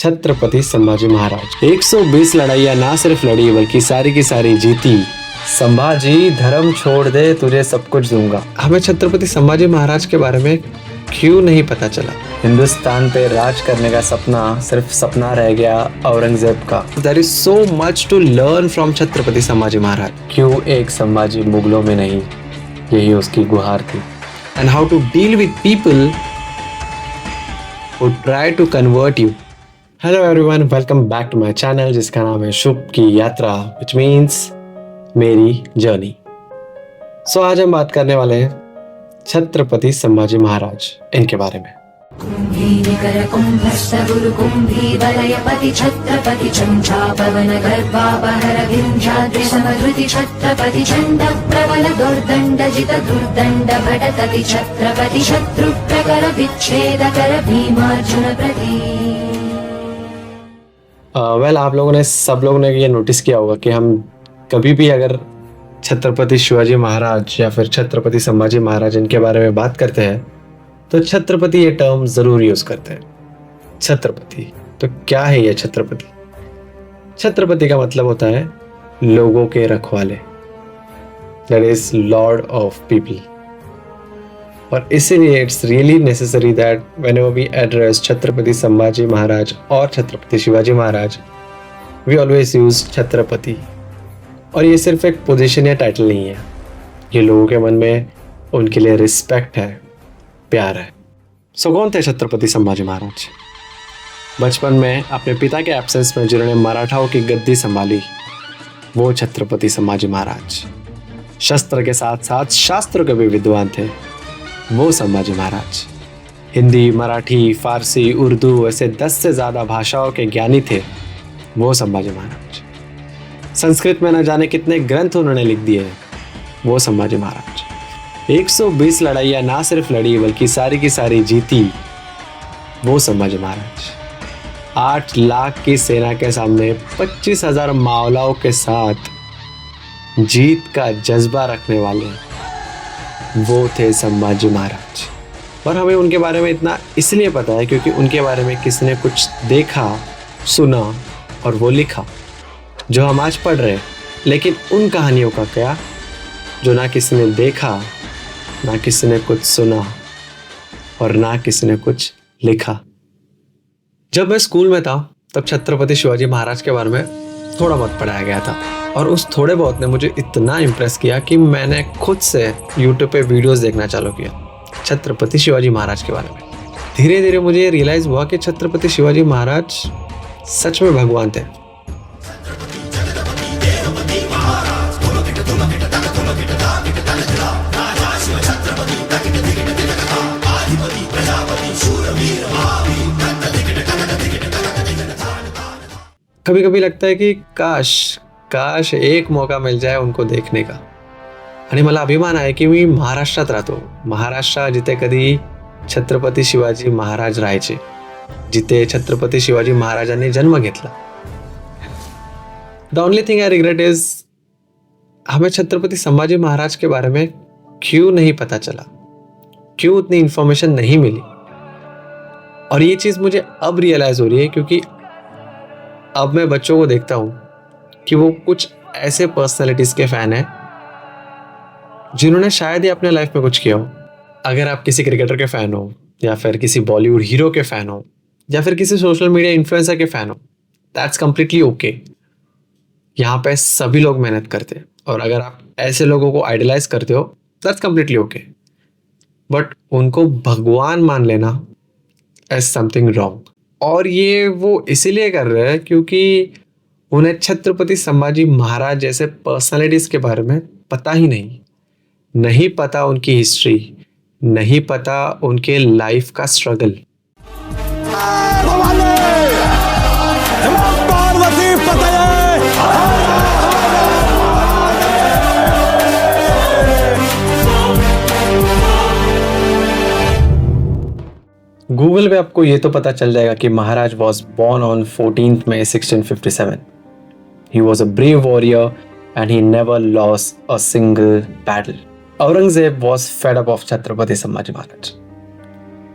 छत्रपति संभाजी महाराज 120 लड़ाइयाँ ना सिर्फ लड़ी बल्कि सारी की सारी जीती। संभाजी धर्म छोड़ दे तुझे सब कुछ दूंगा। हमें छत्रपति संभाजी महाराज के बारे में क्यों नहीं पता चला? हिंदुस्तान पे राज करने का सपना सिर्फ सपना रह गया औरंगजेब का। There is so much to learn from Chhatrapati Sambhaji महाराज। क्यों एक संभाजी मुगलों में नहीं, यही उसकी गुहार थी। And how to deal with people who try to convert you. Hello everyone, welcome back to my channel जिसका नाम है शुभ की यात्रा, which means मेरी जर्नी। So आज हम बात करने वाले हैं छत्रपति संभाजी महाराज, इनके बारे में। कुंभीनिकर कुंभस्थ गुरु कुंभी वलयपति छत्रपति चंचापवन गर्भापहर विंध्याद्रि समधृति छत्रपति चंड प्रबल दुर्दंड जित दुर्दंड भटकति छत्रपति शत्रु प्रकर विच्छेद कर भीमार्जुन प्रति। आप लोगों ने सब लोगों ने ये नोटिस किया होगा कि हम कभी भी अगर छत्रपति शिवाजी महाराज या फिर छत्रपति संभाजी महाराज इनके बारे में बात करते हैं तो छत्रपति ये टर्म जरूर यूज करते हैं। छत्रपति, तो क्या है ये छत्रपति? छत्रपति का मतलब होता है लोगों के रखवाले, that is lord of people. और इसीलिए it's really necessary that whenever we address Chhatrapati Sambhaji Maharaj और Chhatrapati Shivaji Maharaj we always use Chhatrapati. और ये सिर्फ एक पोजीशन या टाइटल नहीं है, ये लोगों के मन में उनके लिए रिस्पेक्ट है, प्यार है। सो कौन थे छत्रपति संभाजी महाराज? बचपन में अपने पिता के एब्सेंस में जिन्होंने मराठाओं की गद्दी संभाली वो छत्रपति संभाजी महाराज। शस्त्र के साथ साथ शास्त्रों के भी विद्वान थे वो संभाजी महाराज। हिंदी, मराठी, फारसी, उर्दू ऐसे 10 से ज़्यादा भाषाओं के ज्ञानी थे वो संभाजी महाराज। संस्कृत में न जाने कितने ग्रंथ उन्होंने लिख दिए वो संभाजी महाराज। 120 लड़ाइयाँ ना सिर्फ लड़ी बल्कि सारी की सारी जीती वो संभाजी महाराज। 8 लाख की सेना के सामने 25,000 मावलाओं के साथ जीत का जज्बा रखने वाले वो थे संभाजी महाराज। और हमें उनके बारे में इतना इसलिए पता है क्योंकि उनके बारे में किसी ने कुछ देखा, सुना और वो लिखा जो हम आज पढ़ रहे हैं। लेकिन उन कहानियों का क्या जो ना किसी ने देखा, ना किसी ने कुछ सुना और ना किसी ने कुछ लिखा। जब मैं स्कूल में था तब छत्रपति शिवाजी महाराज के बारे में थोड़ा बहुत पढ़ाया गया था और उस थोड़े बहुत ने मुझे इतना इम्प्रेस किया कि मैंने खुद से यूट्यूब पे वीडियोस देखना चालू किया छत्रपति शिवाजी महाराज के बारे में। धीरे धीरे मुझे रियलाइज हुआ कि छत्रपति शिवाजी महाराज सच में भगवान थे। कभी कभी लगता है कि काश एक मौका मिल जाए उनको देखने का। आणि मला अभिमान आहे की मी महाराष्ट्रात राहतो, महाराष्ट्र जिथे कधी छत्रपति शिवाजी महाराज राहायचे, जिथे छत्रपति शिवाजी महाराजांनी जन्म घेतला। The only thing I regret is हमें छत्रपति संभाजी महाराज के बारे में क्यों नहीं पता चला, क्यों उतनी इंफॉर्मेशन नहीं मिली। और ये चीज मुझे अब रियलाइज हो रही है क्योंकि अब मैं बच्चों को देखता हूं कि वो कुछ ऐसे पर्सनालिटीज के फैन हैं जिन्होंने शायद ही अपने लाइफ में कुछ किया हो। अगर आप किसी क्रिकेटर के फैन हो या फिर किसी बॉलीवुड हीरो के फैन हो या फिर किसी सोशल मीडिया इन्फ्लुएंसर के फैन हो, दैट्स कंप्लीटली ओके। यहाँ पे सभी लोग मेहनत करते हैं और अगर आप ऐसे लोगों को आइडलाइज करते हो दैट्स कंप्लीटली ओके। बट उनको भगवान मान लेना इज समथिंग रॉन्ग। और ये वो इसीलिए कर रहे हैं क्योंकि उन्हें छत्रपति संभाजी महाराज जैसे पर्सनालिटीज के बारे में पता ही नहीं पता उनकी हिस्ट्री, नहीं पता उनके लाइफ का स्ट्रगल। गूगल पे आपको ये तो पता चल जाएगा कि महाराज was born on 14th May 1657. He was a brave warrior and he never lost a single battle. Aurangzeb was fed up of Chhatrapati Sambhaji Maharaj.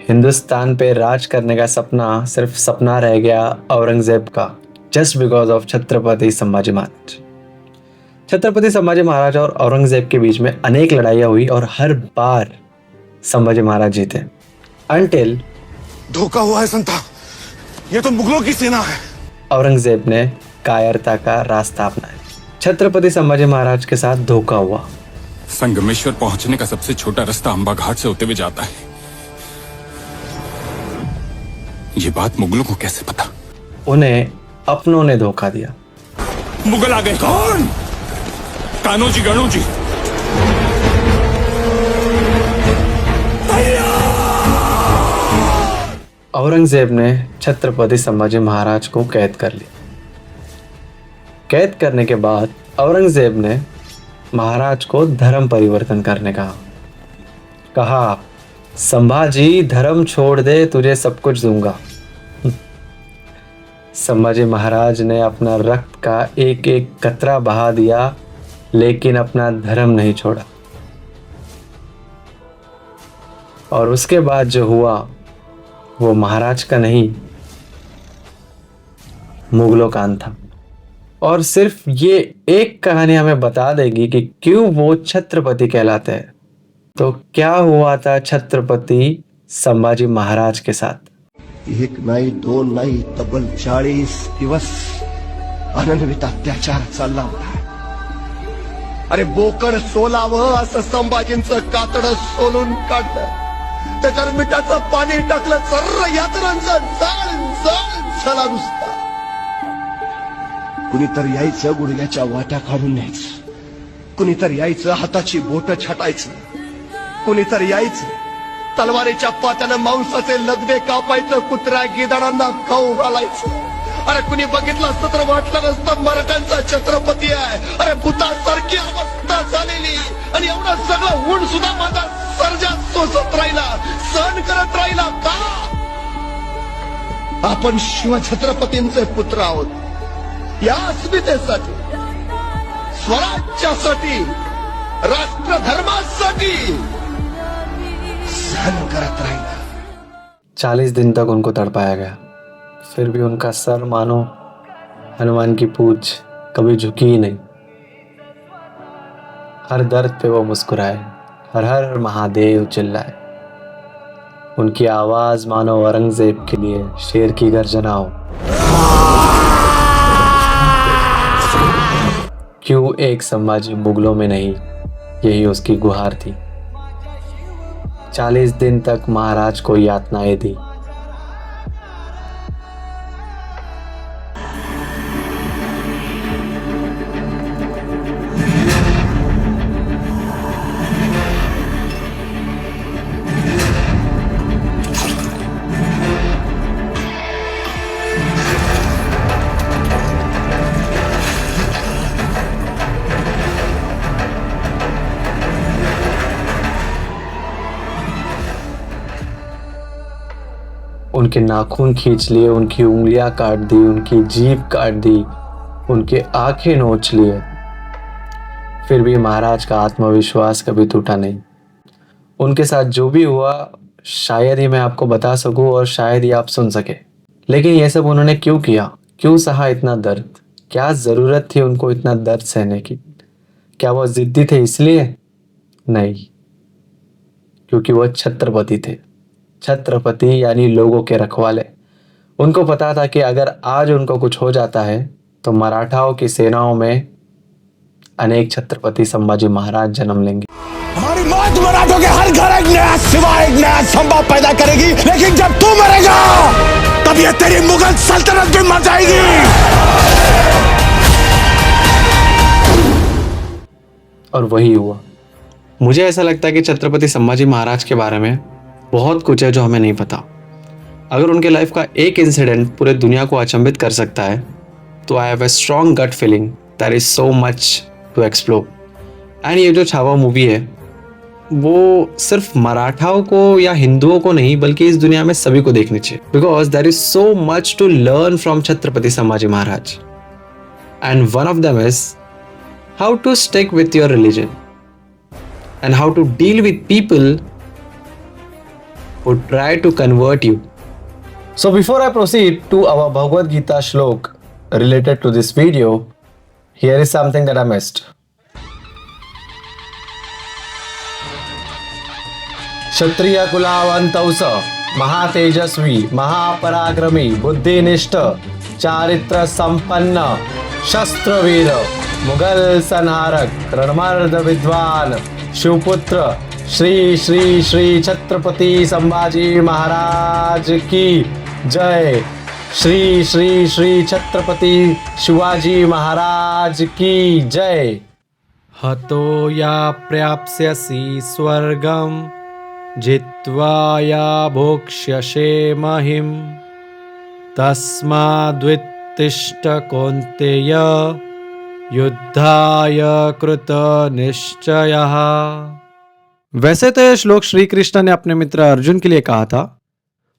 Hindustan पे राज करने का सपना सिर्फ सपना रह गया औरंगजेब का, just because of Chhatrapati Sambhaji Maharaj. Chhatrapati Sambhaji Maharaj और औरंगजेब के बीच में अनेक लड़ाइयाँ हुई और हर बार संभाजी महाराज जीते, अनटिल धोखा हुआ है संता, ये तो मुगलों की सेना है। औरंगजेब ने कायरता का रास्ता अपनाया। छत्रपति संभाजी महाराज के साथ धोखा हुआ। संगमेश्वर पहुंचने का सबसे छोटा रास्ता अंबा घाट से होते हुए जाता है। ये बात मुगलों को कैसे पता? उन्हें अपनों ने धोखा दिया। मुगल आ गए। कौन? कान्होजी, गणोजी। औरंगजेब ने छत्रपति संभाजी महाराज को कैद कर लिया। कैद करने के बाद औरंगजेब ने महाराज को धर्म परिवर्तन करने का कहा, संभाजी धर्म छोड़ दे, तुझे सब कुछ दूंगा। संभाजी महाराज ने अपना रक्त का एक एक कतरा बहा दिया, लेकिन अपना धर्म नहीं छोड़ा। और उसके बाद जो हुआ वो महाराज का नहीं, मुगलों का अंत था। और सिर्फ ये एक कहानी हमें बता देगी कि क्यों वो छत्रपति कहलाते हैं। तो क्या हुआ था छत्रपति संभाजी महाराज के साथ? एक नाही, दोन नाही, तब्बल 40 दिवस अनन्वित अत्याचार चालला होता। अरे बोकड सोलावं असं संभाजींचं कातडं सोलून काढलं, त्याच्यावर मिठाचं पाणी टाकलं, सर्व यातनांचा जाळ जाळ झाला नुसता। कुणीतरी यायचं गुडघ्याच्या वाट्या काढून न्यायचं, कुणीतरी यायचं हाताची बोटं छाटायचं, कुणीतरी यायचं तलवारीच्या पात्यानं मांसाचे लगदे कापायचं, कुत्र्या गिधाडांना खाऊ घालायचं। अरे कुणी बघितलं असतं तर वाटलं नसतं मराठ्यांचा छत्रपती आहे। अरे भूतासारखी अवस्था झालेली, आणि एवढं सगळं ऊन सुद्धा माझा सर्जा सोसत राहिला, सहन करत राहिला का? आपण शिवछत्रपतींचे पुत्र आहोत। या अस्मितेसाठी, स्वराज्यासाठी, राष्ट्रधर्मासाठी सहन करत राहिला। 40 दिन तक उनको तड़पाया गया, फिर भी उनका सर मानो हनुमान की पूंछ कभी झुकी ही नहीं। हर दर्द पे वो मुस्कुराए, हर हर महादेव चिल्लाए। उनकी आवाज मानो औरंगजेब के लिए शेर की गर्जना हो। क्यों एक संभाजी मुगलों में नहीं, यही उसकी गुहार थी। 40 दिन तक महाराज को यातनाएं दी। उनके नाखून खींच लिए, उनकी उंगलियां काट दी, उनकी जीभ काट दी, उनके आंखें नोच लिए, फिर भी महाराज का आत्मविश्वास कभी टूटा नहीं। उनके साथ जो भी हुआ शायद ही मैं आपको बता सकूं और शायद ही आप सुन सके, लेकिन यह सब उन्होंने क्यों किया? क्यों सहा इतना दर्द? क्या जरूरत थी उनको इतना दर्द सहने की? क्या वो जिद्दी थे इसलिए? नहीं, क्योंकि वो छत्रपति थे। छत्रपति यानी लोगों के रखवाले। उनको पता था कि अगर आज उनको कुछ हो जाता है तो मराठाओं की सेनाओं में अनेक छत्रपति संभाजी महाराज जन्म लेंगे। हमारी मौत मराठों के हर घर एक नया सिवा, एक नया संभव पैदा करेगी, लेकिन जब तू मरेगा तब ये तेरी मुगल सल्तनत भी मर जाएगी। और वही हुआ। मुझे ऐसा लगता है कि छत्रपति संभाजी महाराज के बारे में बहुत कुछ है जो हमें नहीं पता। अगर उनके लाइफ का एक इंसिडेंट पूरे दुनिया को अचंभित कर सकता है तो I have a strong gut feeling that is so much to explore. And ये जो छावा मूवी है वो सिर्फ मराठाओं को या हिंदुओं को नहीं बल्कि इस दुनिया में सभी को देखनी चाहिए, because there is so much to learn from Chhatrapati Sambhaji Maharaj. And one of them is how to stick with your religion and how to deal with people who try to convert you. So before I proceed to our Bhagavad Gita shlok related to this video, here is something that I missed. क्षत्रिय कुलावंतौस महातेजस्वी महापराक्रमी बुद्धिनिष्ठ चारित्र संपन्न शस्त्रवीर मुगल संहारक रणमर्द विद्वान शिवपुत्र श्री श्री श्री छत्रपति संभाजी महाराज की जय। श्री श्री श्री छत्रपति शिवाजी महाराज की जय। हतो या प्राप्स्यसि स्वर्गम जित्वा या भोक्ष्यसे महिम तस्माद्वित्तिष्ठ कौन्तेय युद्धाय कृत निश्चयः। वैसे तो यह श्लोक श्री कृष्ण ने अपने मित्र अर्जुन के लिए कहा था,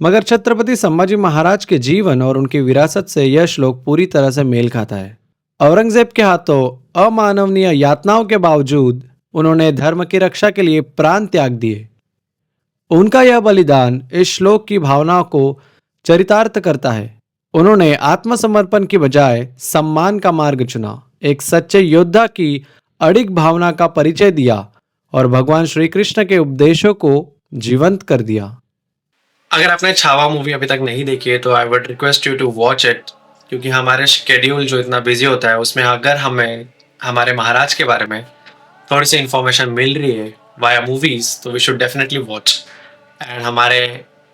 मगर छत्रपति संभाजी महाराज के जीवन और उनकी विरासत से यह श्लोक पूरी तरह से मेल खाता है। औरंगजेब के हाथों अमानवीय यातनाओं के बावजूद उन्होंने धर्म की रक्षा के लिए प्राण त्याग दिए। उनका यह बलिदान इस श्लोक की भावनाओं को चरितार्थ करता है। उन्होंने आत्मसमर्पण की बजाय सम्मान का मार्ग चुना, एक सच्चे योद्धा की अडिग भावना का परिचय दिया और भगवान श्री कृष्ण के उपदेशों को जीवंत कर दिया। अगर आपने छावा मूवी अभी तक नहीं देखी है तो I would request you to watch it, क्योंकि हमारे शेड्यूल जो इतना बिजी होता है उसमें अगर हमें हमारे महाराज के बारे में थोड़ी सी इंफॉर्मेशन मिल रही है वाया मूवीज तो we should definitely watch. And हमारे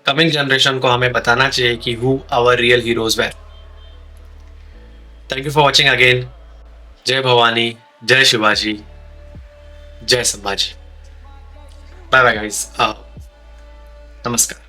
कमिंग जनरेशन को हमें बताना चाहिए कि who our real heroes were. Thank you for watching again. जय भवानी, जय शिवाजी, जय संभाजी। बाय बाय गाइस, नमस्कार।